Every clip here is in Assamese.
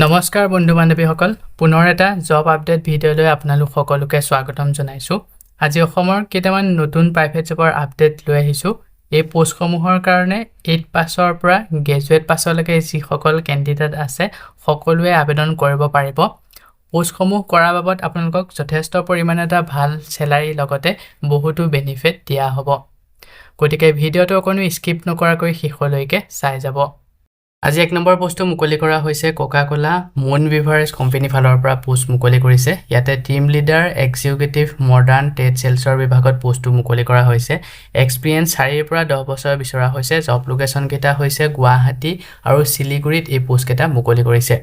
নমস্কাৰ বন্ধু বান্ধৱীসকল পুনৰ এটা জব আপডেট ভিডিঅ'লৈ আপোনালোক সকলোকে স্বাগতম জনাইছো আজি অসমৰ কেইটামান নতুন প্ৰাইভেট জবৰ আপডেট লৈ আহিছো এই পোষ্টসমূহৰ কাৰণে 8 পাছৰ পৰা গ্ৰেজুৱেট পাছলৈকে যি সকল কেণ্ডিডেট আছে সকলোৱে আবেদন কৰিব পাৰিব পোষ্টসমূহ কৰাৰ বাবদ আপোনালোকক যথেষ্ট পৰিমাণে এটা ভাল স্যালাৰি লগতে বহুতো বেনিফিট দিয়া হ'ব গতিকে ভিডিঅ'টো কোনো স্কিপ নকৰাকৈ শেষলৈকে চাই যাব আজি এক নম্বৰ পোষ্টটো মুকলি কৰা হৈছে কোকা কোলা মুন বিভাৰেজ কোম্পানী ফালৰ পৰা পোষ্ট মুকলি কৰিছে ইয়াতে team leader executive modern trade সেলছৰ বিভাগত পোষ্টটো মুকলি কৰা হৈছে এক্সপেৰিয়েন্স 4 পৰা 10 বছৰ বিচৰা হৈছে জব লোকেশন কেটা হৈছে গুৱাহাটী আৰু শিলিগুৰিত এই পোষ্ট কেটা মুকলি কৰিছে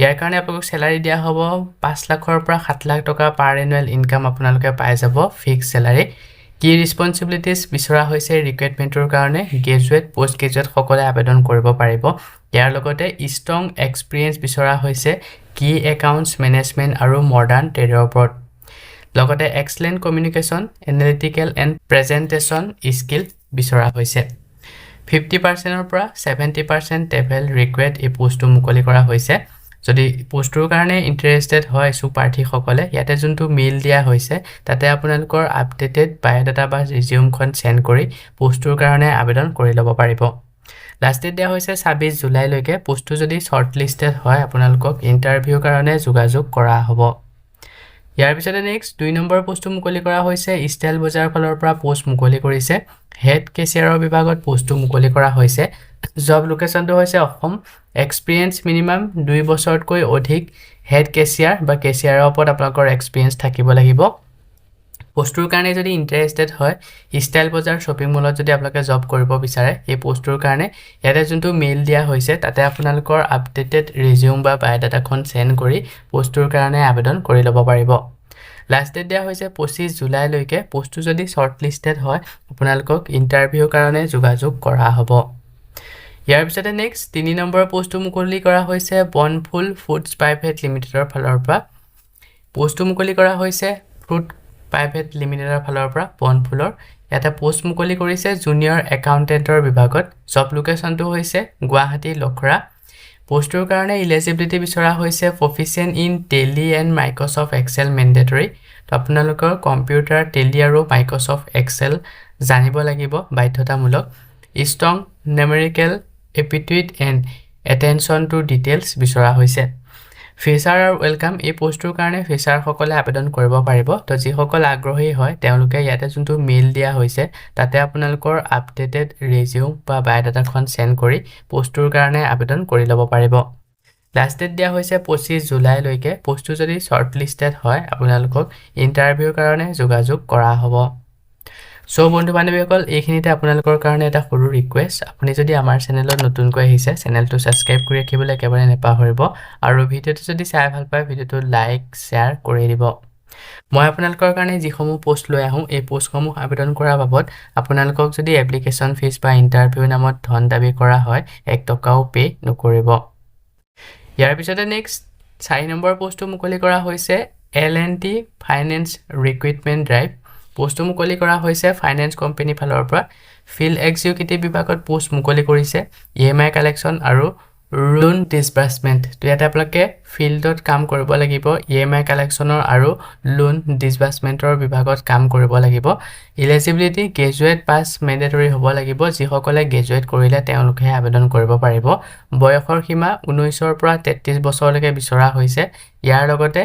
ইয়াৰ কাৰণে আপোনাক স্যালাৰি দিয়া হ'ব 5 লাখৰ পৰা 7 লাখ টকা পাৰ এনুৱেল ইনকাম আপোনালোকে পাই যাব ফিক্স স্যালাৰি কি ৰেসপন্সিবিলিটিজ বিচৰা হৈছে ৰিক্ৰুটমেন্টৰ কাৰণে গ্ৰেজুৱেট পোষ্ট গ্ৰেজুৱেট সকলে আবেদন কৰিব পাৰিব ইয়াৰ লগতে ষ্ট্ৰং এক্সপেৰিয়েন্স বিচৰা হৈছে কি একাউন্টছ মেনেজমেন্ট আৰু মডাৰ্ণ ট্ৰেডৰ ওপৰত লগতে excellent communication analytical and presentation skill বিচৰা হৈছে 50% ৰ পৰা 70% ট্ৰেভেল ৰিকুৱেট এই পোষ্টটো মুকলি কৰা হৈছে যদি পোষ্টৰ কাৰণে ইন্টাৰেষ্টেড হয় সু প্ৰাৰ্থী সকলে ইয়াতে যোনটো মেইল দিয়া হৈছে তাতে আপোনালোকৰ আপডেটেড বায়োডাটা বা ৰিজিউমখন সেন্ড কৰি পোষ্টৰ কাৰণে আবেদন কৰি ল'ব পাৰিব লাষ্ট ডেট দিয়া হৈছে 26 জুলাই লৈকে পোষ্টটো যদি শৰ্টলিস্টেড হয় আপোনালোকক ইন্টাৰভিউ কাৰণে যোগাযোগ কৰা হ'ব ইয়াৰ পিছতে নেক্সট 2 নম্বৰ পোষ্টটো মুকলি কৰা হৈছে ষ্টাইল বজাৰ ফালৰ পৰা পোষ্ট মুকলি কৰিছে হেড কেচিয়াৰৰ বিভাগত পোষ্টটো মুকলি কৰা হৈছে জব লোকেশনটো হৈছে অসম এক্সপেৰিয়েন্স মিনিমাম 2 বছৰতকৈ অধিক হেড কেচিয়াৰ বা কেচিয়াৰৰ ওপৰত আপোনালোকৰ এক্সপেৰিয়েন্স থাকিব লাগিব পোষ্টৰ কাৰণে যদি ইন্টাৰেষ্টেড হয় ষ্টাইল বজাৰ শ্বপিং মলত যদি আপোনালোকে জব কৰিব বিচাৰে এই পোষ্টৰ কাৰণে ইয়াতে যোনটো মেইল দিয়া হৈছে তাতে আপোনালোকৰ আপডেটেড ৰিজিউম বা বায়োডাটাখন সেন্ড কৰি পোষ্টৰ কাৰণে আবেদন কৰি ল'ব পাৰিব লাষ্ট ডেট দিয়া হৈছে 25 জুলাই লৈকে পোষ্টটো যদি শৰ্টলিস্টেড হয় আপোনালোকক ইন্টাৰভিউ কাৰণে যোগাযোগ কৰা হ'ব ইয়াৰ পিছতে নেক্সট 3 নম্বৰ পোষ্টটো মুকলি কৰা হৈছে বনফুল ফুডছ প্ৰাইভেট লিমিটেডৰ ফালৰ পৰা পোষ্টটো মুকলি কৰা হৈছে ফ্ৰুট প্ৰাইভেট লিমিটেডৰ ফালৰ পৰা বনফুলৰ এটা পোষ্ট মুকলি কৰিছে জুনিয়ৰ একাউন্টেন্টৰ বিভাগত জব লোকেশনটো হৈছে গুৱাহাটী লখৰা পোষ্টৰ কাৰণে এলিজিবিলিটি বিচৰা হৈছে প্ৰফিচিয়েন্ট ইন টেলি এণ্ড মাইক্ৰসফট এক্সেল মেন্ডেটৰী তো আপোনালোকৰ কম্পিউটাৰ টেলি আৰু মাইক্ৰসফট এক্সেল জানিব লাগিব বাধ্যতামূলক strong numerical aptitude and attention to details বিচৰা হৈছে ফেচাৰ আৰু ওয়েলকাম এই পোষ্টৰ কাৰণে ফেচাৰ সকলে আবেদন কৰিব পাৰিব তো যি সকল আগ্ৰহী হয় তেওঁলোকে ইয়াতে যোনটো মেইল দিয়া হৈছে তাতে আপোনালোকৰ আপডেটেড ৰিজিউম বা বায়োডাটাখন সেন্ড কৰি পোষ্টৰ কাৰণে আবেদন কৰি ল'ব পাৰিব লাষ্ট ডেট দিয়া হৈছে 25 জুলাই লৈকে পোষ্টটো যদি শৰ্টলিস্টেড হয় আপোনালোকক ইন্টাৰভিউৰ কাৰণে যোগাযোগ কৰা হ'ব সো বন্ধু বান্ধৱীসকল এইখিনিতে আপোনালোকৰ কাৰণে এটা সৰু ৰিকুৱেষ্ট আপুনি যদি আমাৰ চেনেলত নতুনকৈ আহিছে চেনেলটো সাবস্ক্ৰাইব কৰি ৰাখিবলৈ একেবাৰে নেপাহৰিব আৰু ভিডিঅ'টো যদি চাই ভাল পায় ভিডিঅ'টো লাইক শেয়াৰ কৰি দিব মই আপোনালোকৰ কাৰণে যিসমূহ পোষ্ট লৈ আহোঁ এই পোষ্টসমূহ আবেদন কৰাৰ বাবদ আপোনালোকক যদি এপ্লিকেশ্যন ফিজ বা ইন্টাৰভিউ নামত ধন দাবী কৰা হয় 1 টকাও পে নকৰিব ইয়াৰ পিছতে নেক্সট 4 নম্বৰ পোষ্টটো মুকলি কৰা হৈছে L&T Finance recruitment drive post মুকলি কৰা হৈছে ফাইনান্স কোম্পানী ফালৰ পৰা ফিল্ড এক্সিকিউটিভ বিভাগত পোষ্ট মুকলি কৰিছে ইএমআই কালেকচন আৰু লোন ডিসবাৰ্সমেন্ট তো ইয়াতে আপোনালোকে ফিল্ডত কাম কৰিব লাগিব ইএমআই কালেকচনৰ আৰু লোন ডিসবাৰ্সমেন্টৰ বিভাগত কাম কৰিব লাগিব এলিজিবিলিটি গ্ৰেজুৱেট পাছ মেন্ডেটৰী হ'ব লাগিব যিসকলে গ্ৰেজুৱেট কৰিলে তেওঁলোকে আবেদন কৰিব পাৰিব বয়সৰ সীমা 19 ৰ পৰা 33 বছৰলৈকে বিচৰা হৈছে ইয়াৰ লগতে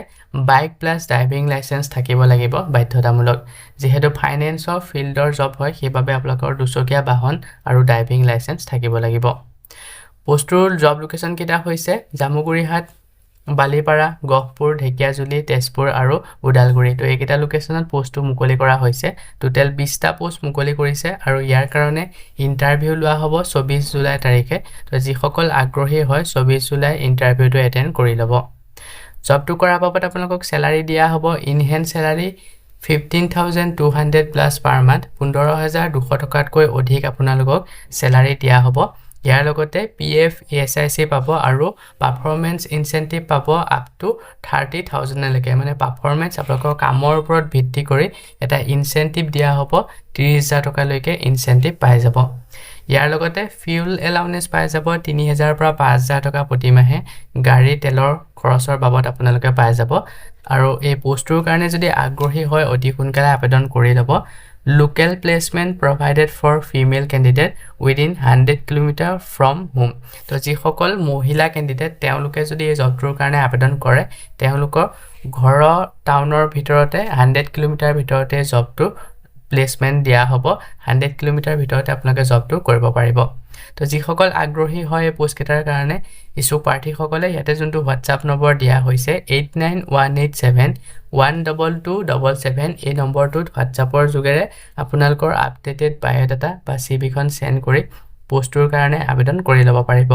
বাইক প্লাস ড্ৰাইভিং লাইসেন্স থাকিব লাগিব বাধ্যতামূলক যেহেতু ফাইনান্সৰ ফিল্ডৰ জব হয় সেইবাবে আপোনালোকৰ দুচকীয়া বাহন আৰু ড্ৰাইভিং লাইসেন্স থাকিব লাগিব পোষ্টৰ জব লোকেশন কেটা হৈছে জামুগুৰিহাট বালিপাৰা গহপুৰ ঢেকিয়াজুলি তেজপুৰ আৰু উদালগুৰি তো এইকেইটা লোকেশনত পোষ্টটো মুকলি কৰা হৈছে টোটাল 20টা পোষ্ট মুকলি কৰিছে আৰু ইয়াৰ কাৰণে ইন্টাৰভিউ লোৱা হ'ব 24 জুলাই তাৰিখে তো যিসকল আগ্ৰহী হয় 24 জুলাই ইন্টাৰভিউটো এটেন্ড কৰি ল'ব জবটো কৰাৰ বাবদ আপোনালোকক স্যালাৰি দিয়া হ'ব in hand স্যালাৰি 15200 plus per month 15200 টকাতকৈ অধিক আপোনালোকক স্যালাৰি দিয়া হ'ব ইয়াৰ লগতে পিএফ এছআইসি পাব আৰু পাৰফৰমেন্স ইনসেন্টিভ পাব আপ টু 30000 লৈকে মানে পাৰফৰমেন্স আপোনালোকৰ কামৰ ওপৰত ভিত্তি কৰি এটা ইনসেন্টিভ দিয়া হ'ব 30000 টকা লৈকে ইনসেন্টিভ পাই যাব ইয়াৰ লগতে ফিউল এলাউন্স পাই যাব 3000 পৰা 5000 টকা প্ৰতি মাহে গাড়ী তেলৰ খৰচৰ বাবদ আপোনালোকে পাই যাব আৰু এই পোষ্টটোৰ কাৰণে যদি আগ্ৰহী হয় অতি সোনকালে আবেদন কৰি ল'ব local placement provided for female candidate within 100 km from home তো যিসকল মহিলা ক্যান্ডিডেট তেওঁলোকে যদি এই জবটোৰ কাৰণে আবেদন কৰে তেওঁলোকৰ ঘৰ টাউনৰ ভিতৰতে 100 কিলোমিটাৰ ভিতৰতে জবটো প্লেসমেন্ট দিয়া হ'ব 100 কিলোমিটাৰ ভিতৰতে আপোনালোকে জবটো কৰিব পাৰিব তো যিসকল আগ্ৰহী হয় এই পোষ্ট কেটাৰ কাৰণে ইছু প্ৰাৰ্থীসকলে ইয়াতে যোনটো WhatsApp নম্বৰ দিয়া হৈছে 8918712277 এই নম্বৰটোত WhatsAppৰ যোগেৰে আপোনালোকৰ আপডেটেড বায়োডাটা বা সিভিখন সেন্ড কৰি পোষ্টটোৰ কাৰণে আবেদন কৰি ল'ব পাৰিব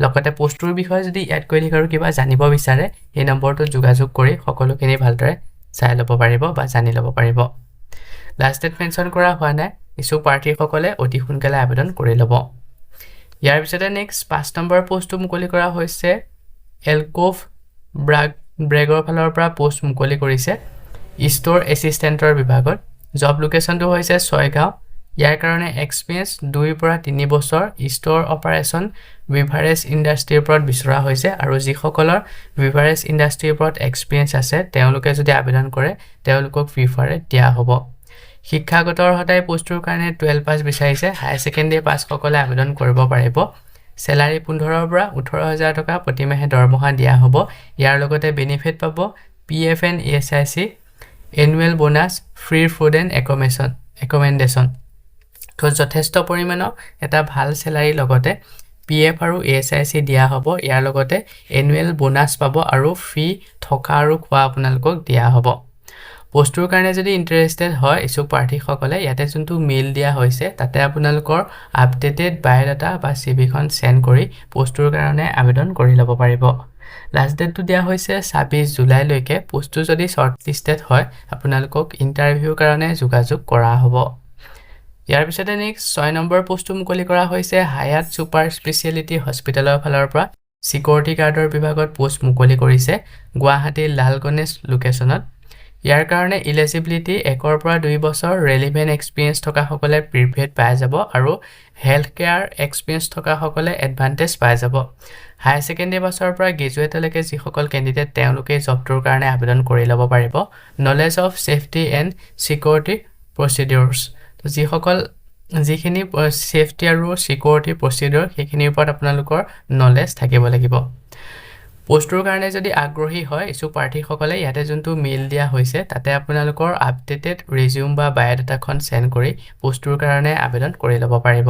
লগতে পোষ্টটোৰ বিষয়ে যদি ইয়াত কৈ দিক আৰু কিবা জানিব বিচাৰে এই নম্বৰটোত যোগাযোগ কৰি সকলোখিনি ভালদৰে চাই ল'ব পাৰিব বা জানি ল'ব পাৰিব লাষ্ট ডেট মেনশন কৰা হোৱা নাই ইছু প্ৰাৰ্থীসকলে অতি সোনকালে আবেদন কৰি ল'ব ইয়াৰ পিছতে নেক্সট 5 নম্বৰ পোষ্টটো মুকলি কৰা হৈছে এলকোভ ব্ৰেগৰ ফালৰ পৰা পোষ্ট মুকলি কৰিছে ষ্ট'ৰ এছিষ্টেণ্টৰ বিভাগত জব লোকেশ্যনটো হৈছে ছয়গাঁও ইয়াৰ কাৰণে এক্সপিৰিয়েন্স 2 পৰা 3 বছৰ ষ্ট'ৰ অপাৰেচন বিভাৰেজ ইণ্ডাষ্ট্ৰীৰ ওপৰত বিচৰা হৈছে আৰু যিসকলৰ বিভাৰেজ ইণ্ডাষ্ট্ৰীৰ ওপৰত এক্সপিৰিয়েন্স আছে তেওঁলোকে যদি আবেদন কৰে তেওঁলোকক প্ৰিফাৰেন্স দিয়া হ'ব শিক্ষাগত অৰ্হতাই পোষ্টটোৰ কাৰণে 12 পাছ বিচাৰিছে হাই সেকেন্ডাৰী পাছ সকলে আবেদন কৰিব পাৰিব স্যালাৰি 15 পৰা 18000 টকা প্ৰতি মাহে দৰমহা দিয়া হ'ব ইয়াৰ লগতে বেনিফিট পাব পিএফএন ESIC annual bonus free food and accommodation তো যথেষ্ট পৰিমাণৰ এটা ভাল স্যালাৰি লগতে পিএফ আৰু এছআইসি দিয়া হ'ব ইয়াৰ লগতে এনুৱেল বোনাছ পাব আৰু ফ্ৰী থকা আৰু খোৱা আপোনালোকক দিয়া হ'ব পোষ্টটোৰ কাৰণে যদি ইন্টাৰেষ্টেড হয় ইছু প্ৰাৰ্থীসকলে ইয়াতে যোনটো মেইল দিয়া হৈছে তাতে আপোনালোকৰ আপডেটেড বায়োডাটা বা সিভিখন সেন্ড কৰি পোষ্টটোৰ কাৰণে আবেদন কৰি ল'ব পাৰিব লাষ্ট ডেটটো দিয়া হৈছে 26 জুলাই লৈকে পোষ্টটো যদি শৰ্টলিষ্টেড হয় আপোনালোকক ইন্টাৰভিউৰ কাৰণে যোগাযোগ কৰা হ'ব ইয়াৰ পিছতে নেক্সট 6 নম্বৰ পোষ্টটো মুকলি কৰা হৈছে হায়াত সুপাৰ স্পেশালিটি হস্পিটেলৰ ফালৰ পৰা সিকিউৰিটি গাৰ্ডৰ বিভাগত পোষ্ট মুকলি কৰিছে গুৱাহাটীৰ লালগণেশ লোকেশ্যনত ইয়াৰ কাৰণে এলিজিবিলিটি 1 পৰা 2 বছৰ ৰেলেভেন্ট এক্সপিৰিয়েন্স থকা সকলে প্ৰিভিয়েট পাই যাব আৰু হেলথ কেয়াৰ এক্সপিৰিয়েন্স থকা সকলে এডভান্টেজ পাই যাব হাই সেকেন্ডাৰী বছৰৰ পৰা গ্ৰেজুৱেটলৈকে যিসকল ক্যান্ডিডেট তেওঁলোকে জবটোৰ কাৰণে আবেদন কৰি ল'ব পাৰিব knowledge of safety and security procedures তো যিখিনি সেফটি আৰু সিকিউৰিটি প্ৰচিডিউৰ সেইখিনিৰ ওপৰত আপোনালোকৰ নলেজ থাকিব লাগিব পোষ্টটোৰ কাৰণে যদি আগ্ৰহী হয় ইছু প্ৰাৰ্থীসকলে ইয়াতে যোনটো মেইল দিয়া হৈছে তাতে আপোনালোকৰ আপডেটেড ৰিজিউম বা বায়োডাটাখন সেন্ড কৰি পোষ্টটোৰ কাৰণে আবেদন কৰি ল'ব পাৰিব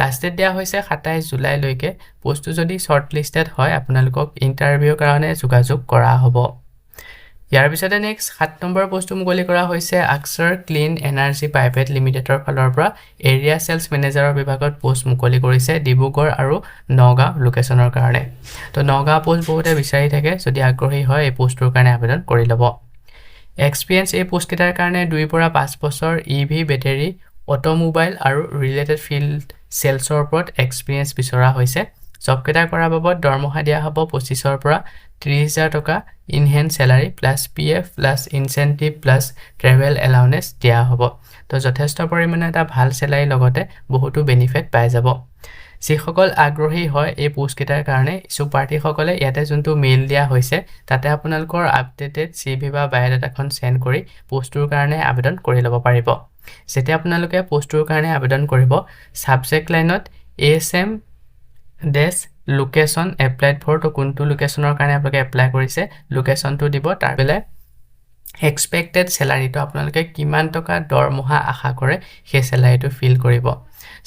লাষ্ট ডেট দিয়া হৈছে 27 জুলাই লৈকে পোষ্টটো যদি শৰ্টলিষ্টেড হয় আপোনালোকক ইন্টাৰভিউৰ কাৰণে যোগাযোগ কৰা হ'ব ইয়াৰ পিছতে নেক্সট 7 নম্বৰ পোষ্টটো মুকলি কৰা হৈছে আকছাৰ ক্লিন এনাৰ্জি প্ৰাইভেট লিমিটেডৰ ফালৰ পৰা এৰিয়া সেলছ মেনেজাৰৰ বিভাগত পোষ্ট মুকলি কৰিছে ডিব্ৰুগড় আৰু নগাঁও লোকেশ্যনৰ কাৰণে তো নগাঁও পোষ্ট বহুতে বিচাৰি থাকে যদি আগ্ৰহী হয় এই পোষ্টটোৰ কাৰণে আবেদন কৰি ল'ব এক্সপিৰিয়েন্স এই পোষ্ট কেটাৰ কাৰণে 2 পৰা 5 বছৰ ইভি বেটাৰী অটোমোবাইল আৰু ৰিলেটেড ফিল্ড সেলছৰ ওপৰত এক্সপিৰিয়েন্স বিচৰা হৈছে জব কেটা কৰা বাবদ দৰমহা দিয়া হ'ব 25 পৰা 30000 টকা in hand salary plus PF plus incentive plus travel allowance দিয়া হ'ব তো যথেষ্ট পৰিমাণে এটা ভাল স্যালাৰি লগতে বহুতো বেনিফিট পাই যাব যিসকল আগ্ৰহী হয় এই পোষ্ট কেটাৰ কাৰণে ইছু প্ৰাৰ্থীসকলে ইয়াতে যোনটো মেইল দিয়া হৈছে তাতে আপোনালোকৰ আপডেটেড সিভি বা বায়োডাটাখন সেন্ড কৰি পোষ্টটোৰ কাৰণে আবেদন কৰি ল'ব পাৰিব যেতিয়া আপোনালোকে পোষ্টটোৰ কাৰণে আবেদন কৰিব সাবজেক্ট লাইনত ASM dash location applied for তো কোনটো লোকেশ্যনৰ কাৰণে আপোনালোকে এপ্লাই কৰিছে লোকেশ্যনটো দিব তাৰ বেলে এক্সপেক্টেড স্যালাৰিটো আপোনালোকে কিমান টকা দৰমহা আশা কৰে সেই স্যালাৰিটো ফিল কৰিব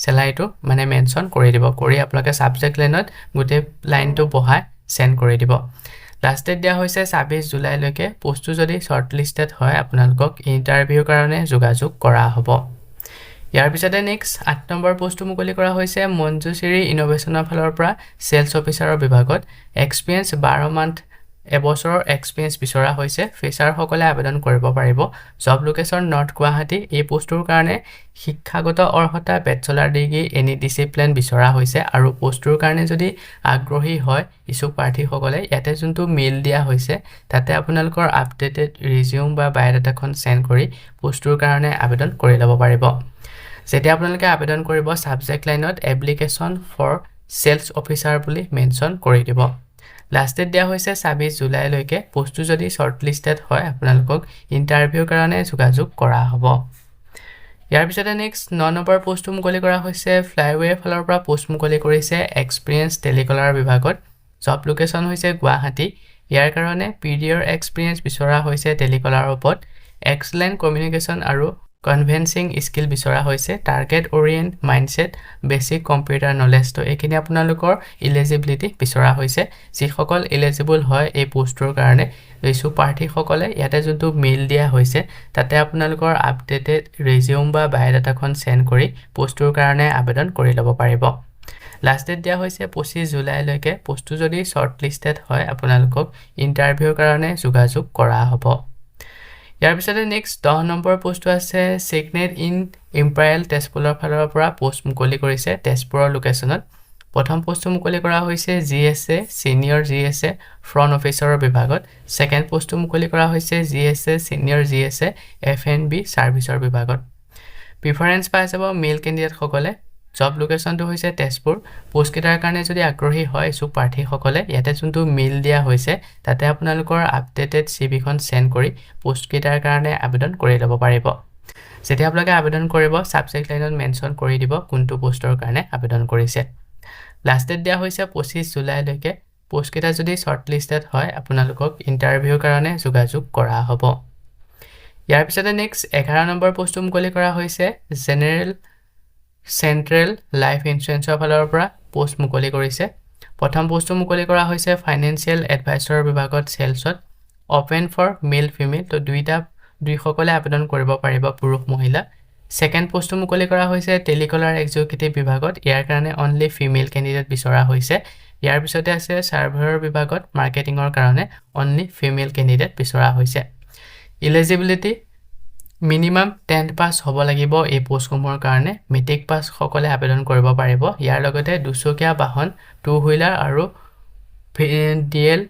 স্যালাৰিটো মানে মেনশন কৰি দিব কৰি আপোনালোকে সাবজেক্ট লাইনত গোটে লাইনটো বহাই সেন্ড কৰি দিব লাষ্ট ডেট দিয়া হৈছে 26 জুলাই লৈকে পোষ্টটো যদি শৰ্টলিষ্টেড হয় আপোনালোকক ইন্টাৰভিউৰ কাৰণে যোগাযোগ কৰা হ'ব ইয়াৰ পিছতে নেক্সট 8 নম্বৰ পোষ্টটো মুকলি কৰা হৈছে মঞ্জুশ্ৰী ইনোভেশনৰ ফালৰ পৰা সেলছ অফিচাৰৰ বিভাগত এক্সপিৰিয়েন্স 12 মান্থ এবছৰৰ এক্সপিৰিয়েন্স বিচৰা হৈছে ফ্ৰেছাৰ সকলে আবেদন কৰিব পাৰিব জব লোকেশ্যন নৰ্থ গুৱাহাটী এই পোষ্টটোৰ কাৰণে শিক্ষাগত অৰ্হতা বেচেলাৰ ডিগ্ৰী এনি ডিসিপ্লিন বিচৰা হৈছে আৰু পোষ্টটোৰ কাৰণে যদি আগ্ৰহী হয় ইছু প্ৰাৰ্থীসকলে ইয়াতে যোনটো মেইল দিয়া হৈছে তাতে আপোনালোকৰ আপডেটেড ৰিজিউম বা বায়োডাটাখন সেন্ড কৰি পোষ্টটোৰ কাৰণে আবেদন কৰি ল'ব পাৰিব যেতিয়া আপোনালোকে আবেদন কৰিব সাবজেক্ট লাইনত এপ্লিকেশন ফৰ সেলস অফিচাৰ বুলি মেনশন কৰি দিব লাষ্ট ডেট দিয়া হৈছে 26 জুলাইলৈকে পোষ্টটো যদি শৰ্টলিষ্টেড হয় আপোনালোকক ইন্টাৰভিউৰ কাৰণে যোগাযোগ কৰা হ'ব ইয়াৰ পিছতে নেক্সট 9 নম্বৰ পোষ্টটো মুকলি কৰা হৈছে ফ্লাইৱে ফালৰ পৰা পোষ্ট মুকলি কৰিছে এক্সপেৰিয়েন্স টেলিকলাৰ বিভাগত জব লোকেশন হৈছে গুৱাহাটী ইয়াৰ কাৰণে পিডিঅৰ এক্সপেৰিয়েন্স বিচৰা হৈছে টেলিকলাৰ ওপৰত এক্সেলেন্ট কমিউনিকেশন আৰু কনভেন্সিং স্কিল বিচৰা হৈছে target orient mindset basic computer knowledge তো এখিনি আপোনালোকৰ এলিজিবিলিটি বিচৰা হৈছে যিসকল এলিজিবল হয় এই পোষ্টৰ কাৰণে ৰিসু প্ৰাৰ্থী সকলে ইয়াতে যোনটো মেইল দিয়া হৈছে তাতে আপোনালোকৰ আপডেটেড ৰিজিউম বা বায়োডাটাখন সেন্ড কৰি পোষ্টৰ কাৰণে আবেদন কৰি ল'ব পাৰিব লাষ্ট ডেট দিয়া হৈছে 25 জুলাইলৈকে পোষ্টটো যদি শৰ্টলিষ্টেড হয় আপোনালোকক ইন্টাৰভিউৰ কাৰণে যোগাযোগ কৰা হ'ব ইয়াৰ পিছতে নেক্সট 10 নম্বৰ পোষ্টটো আছে সিগনেট ইন ইম্পেৰিয়েল তেজপুৰৰ ফালৰ পৰা পোষ্ট মুকলি কৰিছে তেজপুৰৰ লোকেশনত প্ৰথম পোষ্টটো মুকলি কৰা হৈছে জিএসএ সিনিয়ৰ জিএসএ ফ্ৰন্ট অফিচাৰৰ বিভাগত সেকেন্ড পোষ্টটো মুকলি কৰা হৈছে জিএসএ সিনিয়ৰ জিএসএ এফএনবি সাৰ্ভিসৰ বিভাগত প্ৰিফাৰেন্স পাই যাব মেল ক্যান্ডিডেট সকলে জব লোকেশনটো হৈছে তেজপুৰ পোষ্ট কেটাৰ কাৰণে যদি আগ্ৰহী হয় ইচ্ছুক প্ৰাৰ্থী সকলে ইয়াতে যোনটো মেইল দিয়া হৈছে তাতে আপোনালোকৰ আপডেটেড সিভিখন সেন্ড কৰি পোষ্ট কেটাৰ কাৰণে আবেদন কৰি ল'ব পাৰিব যেতিয়া আপোনালোকে আবেদন কৰিব সাবজেক্ট লাইনত মেনশন কৰি দিব কোনটো পোষ্টৰ কাৰণে আবেদন কৰিছে লাষ্ট ডেট দিয়া হৈছে 25 জুলাইলৈকে পোষ্ট কেটা যদি শৰ্টলিষ্টেড হয় আপোনালোকক ইন্টাৰভিউৰ কাৰণে যোগাযোগ কৰা হ'ব ইয়াৰ পিছতে নেক্সট 11 নম্বৰ পোষ্টটো মুকলি কৰা হৈছে জেনেৰেল সেন্ট্ৰেল লাইফ ইন্সুৰেন্সৰ ফালৰ পৰা পোষ্ট মুকলি কৰিছে প্ৰথম পোষ্টটো মুকলি কৰা হৈছে ফাইনান্সিয়েল এডভাইসৰ বিভাগত সেলছত ওপেন ফৰ মেল ফিমেল তো দুই সকলে আবেদন কৰিব পাৰিব পুৰুষ মহিলা সেকেন্ড পোষ্টটো মুকলি কৰা হৈছে টেলিকলাৰ এক্সিকিউটিভ বিভাগত ইয়াৰ কাৰণে অনলি ফিমেল ক্যান্ডিডেট বিচৰা হৈছে ইয়াৰ পিছতে আছে সাৰ্ভাৰৰ বিভাগত মাৰ্কেটিংৰ কাৰণে অনলি ফিমেল ক্যান্ডিডেট বিচৰা হৈছে এলিজিবিলিটি মিনিমাম 10th পাস হ'ব লাগিব এই পোষ্টসমূহৰ কাৰণে মেট্ৰিক পাস সকলে আবেদন কৰিব পাৰিব ইয়াৰ লগতে দুচকীয়া বাহন টু হুইলাৰ আৰু ডিএল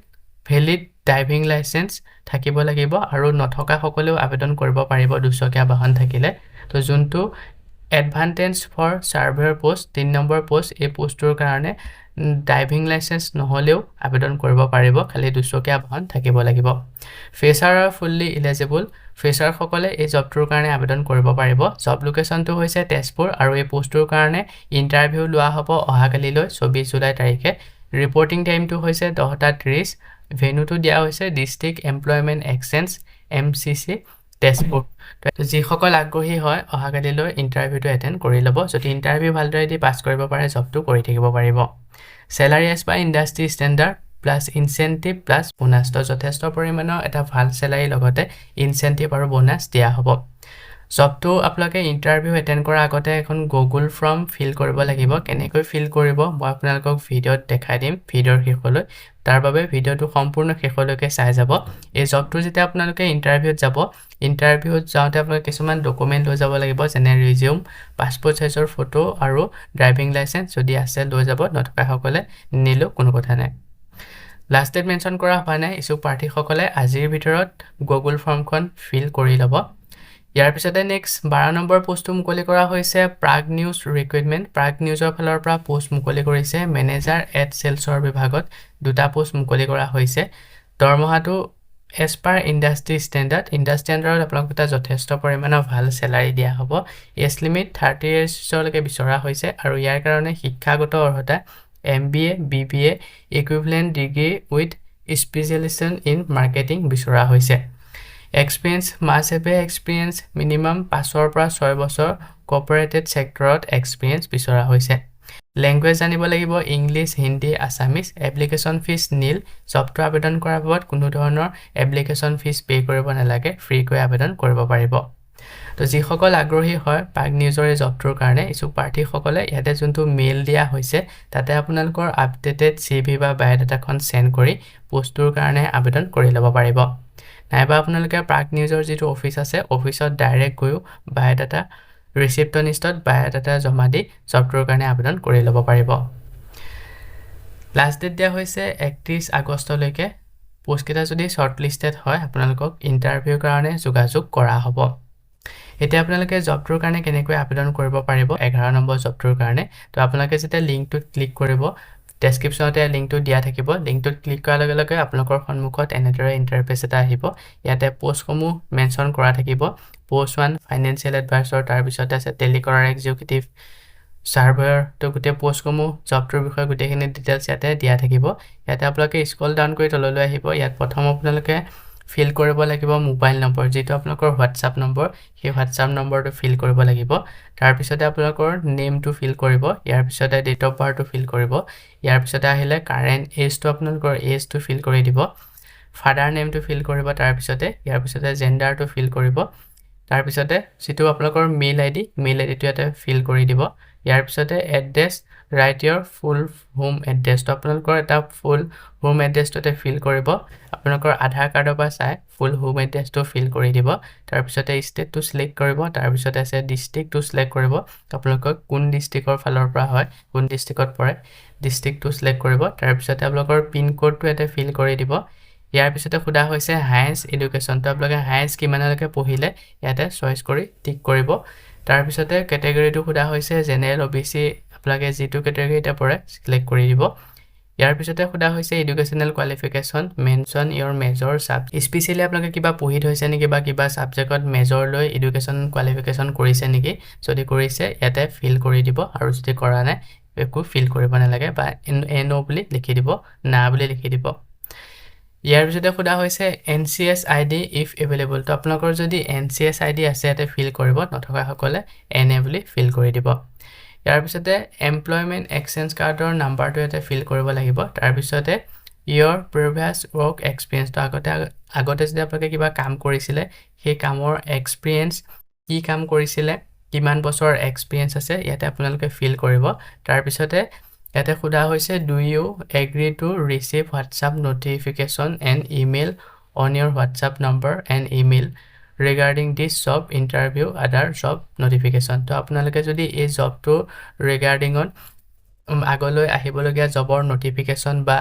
ভ্যালিড ড্ৰাইভিং লাইসেন্স থাকিব লাগিব আৰু নথকা সকলেও আবেদন কৰিব পাৰিব দুচকীয়া বাহন থাকিলে তো যোনটো advantage for server post 3 number post এই পোষ্টৰ কাৰণে ড্ৰাইভিং লাইসেন্স নহলেও আবেদন কৰিব পাৰিব খালি দুচকীয়া বাহন থাকিব লাগিব ফ্ৰেছাৰ আৰু ফুললি এলিজিবল ফ্ৰেছাৰ সকলে এই জবটোৰ কাৰণে আবেদন কৰিব পাৰিব জব লোকেশনটো হৈছে তেজপুৰ আৰু এই পোষ্টৰ কাৰণে ইন্টাৰভিউ লোৱা হ'ব অহাকালিলৈ 24 জুলাই তাৰিখে ৰিপৰ্টিং টাইমটো হৈছে 10:30 ভেন্যুটো দিয়া হৈছে ডিস্ট্ৰিক্ট এমপ্লয়মেন্ট এক্সচেঞ্জ এমচিসি তেজপুৰ যিসকল আগ্ৰহী হয় অহাকালিলৈ ইন্টাৰভিউটো এটেন্ড কৰি ল'ব যদি ইন্টাৰভিউ ভালদৰে দি পাছ কৰিব পাৰে জবটো কৰি থাকিব পাৰিব salary as by industry standard plus incentive plus bonus তো যথেষ্ট পৰিমাণৰ এটা ভাল স্যালাৰি লগতে ইনসেন্টিভ আৰু বোনাস দিয়া হ'ব জবটো আপোনালোকে ইন্টাৰভিউ এটেন্ড কৰাৰ আগতে এখন গুগল ফৰ্ম ফিল কৰিব লাগিব কেনেকৈ ফিল কৰিব মই আপোনালোকক ভিডিঅ'ত দেখাই দিম ভিডিঅ'ৰ শেষলৈ তাৰ বাবে ভিডিঅ'টো সম্পূৰ্ণ শেষলৈকে চাই যাব এই জবটো যেতিয়া আপোনালোকে ইন্টাৰভিউত যাব ইন্টাৰভিউত যাওঁতে আপোনালোকে কিছুমান ডকুমেন্ট লৈ যাব লাগিব যেনে ৰিজিউম পাছপোৰ্ট সাইজৰ ফটো আৰু ড্ৰাইভিং লাইসেন্স যদি আছে লৈ যাব নথকা সকলে নিলেও কোনো কথা নাই লাষ্ট ডেট মেনশন কৰা হোৱা নাই ইচ্ছুক প্ৰাৰ্থী সকলে আজিৰ ভিতৰত গুগল ফৰ্মখন ফিল কৰি ল'ব ইয়াৰ পিছতে নেক্সট 12 নম্বৰ পোষ্টটো মুকলি কৰা হৈছে প্ৰাগ নিউজ ৰিক্ৰুটমেন্ট প্ৰাগ নিউজৰ ফালৰ পৰা পোষ্ট মুকলি কৰিছে মেনেজাৰ এট সেলছৰ বিভাগত দুটা পোষ্ট মুকলি কৰা হৈছে দৰমহাটো এজ পাৰ ইন্ডাষ্ট্ৰি ষ্টেণ্ডাৰ্ড আপোনালোকক যথেষ্ট পৰিমাণৰ ভাল স্যালাৰি দিয়া হ'ব এজ লিমিট 30 ইয়াৰ্ছলৈকে বিচৰা হৈছে আৰু ইয়াৰ কাৰণে শিক্ষাগত অৰ্হতা MBA BBA equivalent degree with specialization in marketing বিচৰা হৈছে experience must have experience minimum 5 পৰা 6 বছৰ কৰ্পোৰেটেড সেক্টৰত experience বিচৰা হৈছে ল্যাঙ্গুৱেজ জানিব লাগিব English Hindi Assamese application fees নীল জবটো আবেদন কৰাৰ বাবদ কোনো ধৰণৰ এপ্লিকেশন ফিজ পে কৰিব নালাগে ফ্ৰীকৈ আবেদন কৰিব পাৰিব তো যিসকল আগ্ৰহী হয় প্ৰাগ নিউজৰ এই জবটোৰ কাৰণে ইচ্ছুক প্ৰাৰ্থী সকলে ইয়াতে যোনটো মেইল দিয়া হৈছে তাতে আপোনালোকৰ আপডেটেড সিভি বা বায়োডাটাখন সেন্ড কৰি পোষ্টটোৰ কাৰণে আবেদন কৰি ল'ব পাৰিব নাইবা আপোনালোকে প্ৰাগ নিউজৰ যিটো অফিচ আছে অফিচত ডাইৰেক্ট গৈ বায়োডাটা ৰিসিপ্টনিষ্টত বায়োডাটা জমা দি জবটোৰ কাৰণে আবেদন কৰি ল'ব পাৰিব লাষ্ট ডেট দিয়া হৈছে 31 আগষ্টলৈকে পোষ্ট কেটা যদি শৰ্টলিষ্টেড হয় আপোনালোকক ইন্টাৰভিউৰ কাৰণে যোগাযোগ কৰা হ'ব এতিয়া আপোনালোকে জবটোৰ কাৰণে কেনেকৈ আবেদন কৰিব পাৰিব 11 নম্বৰ জবটোৰ কাৰণে তো আপোনালোকে যেতিয়া লিংকটোত ক্লিক কৰিব ডেসক্ৰিপচনতে লিংকটো দিয়া থাকিব লিংকটোত ক্লিক কৰাৰ লগে লগে আপোনালোকৰ সন্মুখত এনেদৰে ইন্টাৰফেস এটা আহিব ইয়াতে পোষ্টসমূহ মেনশন কৰা থাকিব পোষ্ট 1 ফাইনান্সিয়েল এডভাইজৰ তাৰ পিছতে আছে টেলিকলাৰ এক্সিকিউটিভ সাৰ্ভাৰ তো গোটে পোষ্টসমূহ জবটোৰ বিষয়ে গোটেখিনি ডিটেইলছ ইয়াতে দিয়া থাকিব ইয়াতে আপোনালোকে স্ক্ৰল ডাউন কৰি তললৈ আহিব ইয়াত প্ৰথম আপোনালোকে ফিল কৰিব লাগিব মোবাইল নম্বৰ যেটো আপোনালোকৰ WhatsApp নম্বৰ সেই WhatsApp নম্বৰটো ফিল কৰিব লাগিব তাৰ পিছতে আপোনালোকৰ নেমটো ফিল কৰিব ইয়াৰ পিছতে ডেট অফ বাৰ্থটো ফিল কৰিব ইয়াৰ পিছতে আহিলে কাৰেন্ট এজটো আপোনালোকৰ এজটো ফিল কৰি দিব ফাদাৰ নেমটো ফিল কৰিব তাৰ পিছতে ইয়াৰ পিছতে জেন্ডাৰটো ফিল কৰিব তাৰ পিছতে যেটো আপোনালোকৰ মেইল আইডিটো ইয়াতে ফিল কৰি দিব ইয়াৰ পিছতে address right your full home এড্ৰেছটো আপোনালোকৰ এটা ফুল হোম এড্ৰেছটোতে ফিল কৰিব আপোনালোকৰ আধাৰ কাৰ্ডৰ পৰা চাই ফুল হোম এড্ৰেছটো ফিল কৰি দিব তাৰ পিছতে ষ্টেটটো সিলেক্ট কৰিব তাৰ পিছতে আছে ডিস্ট্ৰিক্টটো সিলেক্ট কৰিব আপোনালোকৰ কোন ডিস্ট্ৰিক্টৰ ফালৰ পৰা হয় কোন ডিস্ট্ৰিক্টত পৰে ডিস্ট্ৰিক্টটো সিলেক্ট কৰিব তাৰ পিছতে আপোনালোকৰ পিন কোডটো ইয়াতে ফিল কৰি দিব ইয়াৰ পিছতে খুদা হৈছে হাইয়েষ্ট এডুকেশ্যন তো আপোনালোকে হাইয়েষ্ট কিমানলৈকে পঢ়িলে ইয়াতে চয়েস কৰি টিক কৰিব তাৰ পিছতে ক্যাটাগৰীটো খুদা হৈছে জেনাৰেল ওবিসি আপোনালোকে যেটো ক্যাটাগৰীতে পৰে সিলেক্ট কৰি দিব ইয়াৰ পিছতে খুদা হৈছে educational qualification mention your major sub specially আপোনালোকে কিবা পঢ়ি থৈছে নেকি বা কিবা সাবজেক্টত মেজৰ লৈ এডুকেশন কোৱালিফিকেশন কৰিছে নেকি যদি কৰিছে ইয়াতে ফিল কৰি দিব আৰু যদি কৰা নাই একো ফিল কৰিব নালাগে বা এনো বুলি লিখি দিব না বুলি লিখি দিব ইয়াৰ পিছতে খুদা হৈছে NCS ID if available তো আপোনালোকৰ যদি NCS ID আছে ইয়াতে ফিল কৰিব নথকা সকলে NA বুলি ফিল কৰি দিব ইয়াৰ পিছতে এমপ্লয়মেন্ট এক্সচেঞ্জ কাৰ্ডৰ নাম্বাৰটো ইয়াতে ফিল কৰিব লাগিব তাৰ পিছতে your previous work experience তো আগতে যদি আপোনালোকে কিবা কাম কৰিছিলে সেই কামৰ এক্সপেৰিয়েন্স কি কাম কৰিছিলে কিমান বছৰ এক্সপেৰিয়েন্স আছে ইয়াতে আপোনালোকে ফিল কৰিব তাৰ পিছতে ইয়াতে খুদা হৈছে do you agree to receive WhatsApp notification and email on your WhatsApp number and email regarding this job interview other job notification তো আপোনালোকে যদি এই জবটো ৰিগাৰ্ডিং অন আগলৈ আহিবলগীয়া জবৰ নটিফিকেশন বা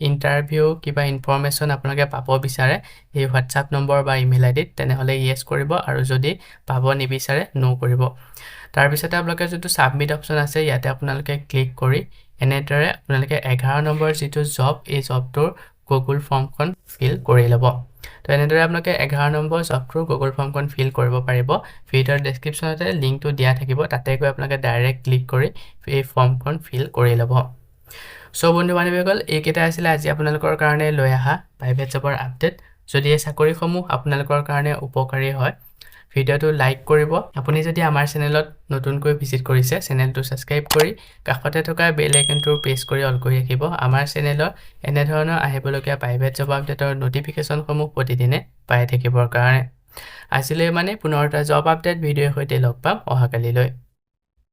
ইন্টাৰভিউ কিবা ইনফৰমেশন আপোনালোকে পাব বিচাৰে এই WhatsApp নম্বৰ বা ইমেইল আইডিত তেনেহলে ইয়েস কৰিব আৰু যদি পাব নিবিচাৰে নো কৰিব তাৰ পিছতে আপোনালোকে যেটো সাবমিট অপচন আছে ইয়াতে আপোনালোকে ক্লিক কৰি এনেদৰে আপোনালোকে 11 নম্বৰ যেটো জব এই জবটোৰ গুগল ফৰ্মখন ফিল কৰি ল'ব তো এনেদৰে আপোনালোকে 11 নম্বৰ জবটোৰ গুগল ফৰ্মখন ফিল কৰিব পাৰিব ভিডিওৰ ডেসক্ৰিপচনতে লিংকটো দিয়া থাকিব তাতে গৈ আপোনালোকে ডাইৰেক্ট ক্লিক কৰি এই ফৰ্মখন ফিল কৰি ল'ব সো বন্ধু বান্ধৱীসকল এইকেইটা আছিল আজি আপোনালোকৰ কাৰণে লৈ আহা প্ৰাইভেট জবৰ আপডেট যদি এই চাকৰিসমূহ আপোনালোকৰ কাৰণে উপকাৰী হয় ভিডিওটো লাইক কৰিব আপুনি যদি আমাৰ চেনেলত নতুনকৈ ভিজিট কৰিছে চেনেলটো সাবস্ক্ৰাইব কৰি কাষতে থকা বেল আইকনটো প্ৰেছ কৰি অল কৰি ৰাখিব আমাৰ চেনেলত এনে ধৰণৰ আহিবলগীয়া প্ৰাইভেট জব আপডেটৰ নটিফিকেশনসমূহ প্ৰতিদিনে পাই থাকিবৰ কাৰণে আজিলৈ মানে পুনৰ এটা জব আপডেট ভিডিওৰ সৈতে লগ পাম অহাকালিলৈ